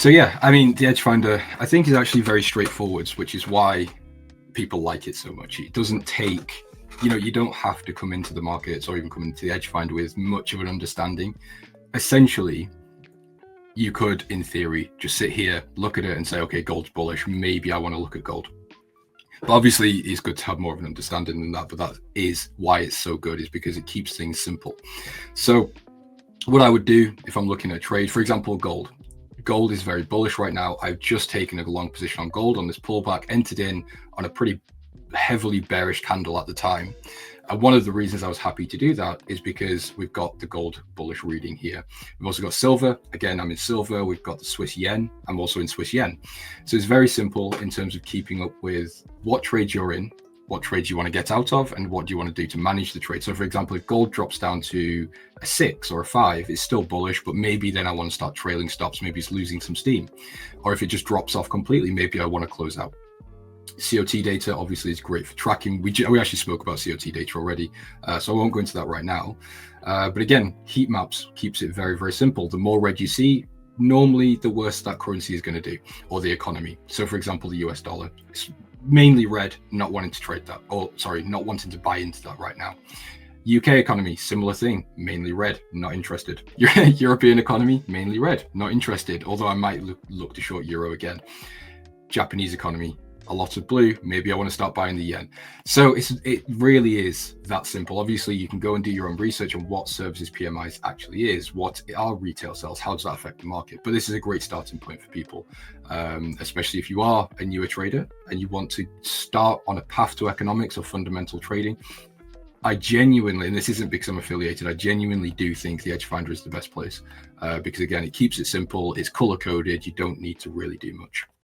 So yeah, I mean, the EdgeFinder, I think, is actually very straightforward, which is why people like it so much. It doesn't take, you don't have to come into the markets or even come into the EdgeFinder with much of an understanding. Essentially, you could, in theory, just sit here, look at it and say, okay, gold's bullish. Maybe I want to look at gold. But obviously, it's good to have more of an understanding than that. But that is why it's so good, is because it keeps things simple. So what I would do if I'm looking at a trade, for example, gold. Gold is very bullish right now. I've just taken a long position on gold on this pullback, entered in on a pretty heavily bearish candle at the time. And one of the reasons I was happy to do that is because we've got the gold bullish reading here. We've also got silver. Again, I'm in silver. We've got the Swiss yen. I'm also in Swiss yen. So it's very simple in terms of keeping up with what trades you're in, what trades you want to get out of, and what do you want to do to manage the trade. So for example, if gold drops down to a 6 or a 5, it's still bullish, but maybe then I want to start trailing stops. Maybe it's losing some steam. Or if it just drops off completely, maybe I want to close out. COT data obviously is great for tracking. We actually spoke about COT data already, so I won't go into that right now. But again, heat maps keeps it very, very simple. The more red you see, normally the worse that currency is going to do, or the economy. So for example, the US dollar, it's mainly red, not wanting to trade that, or sorry, not wanting to buy into that right now. UK economy, similar thing, mainly red, not interested. European economy, mainly red, not interested, although I might look to short euro again. Japanese economy, a lot of blue, maybe I want to start buying the yen. So it really is that simple. Obviously, you can go and do your own research on what services PMIs actually is, what are retail sales, how does that affect the market. But this is a great starting point for people, especially if you are a newer trader and you want to start on a path to economics or fundamental trading. I genuinely, and this isn't because I'm affiliated, I genuinely do think the EdgeFinder is the best place because again, it keeps it simple, it's color coded, you don't need to really do much.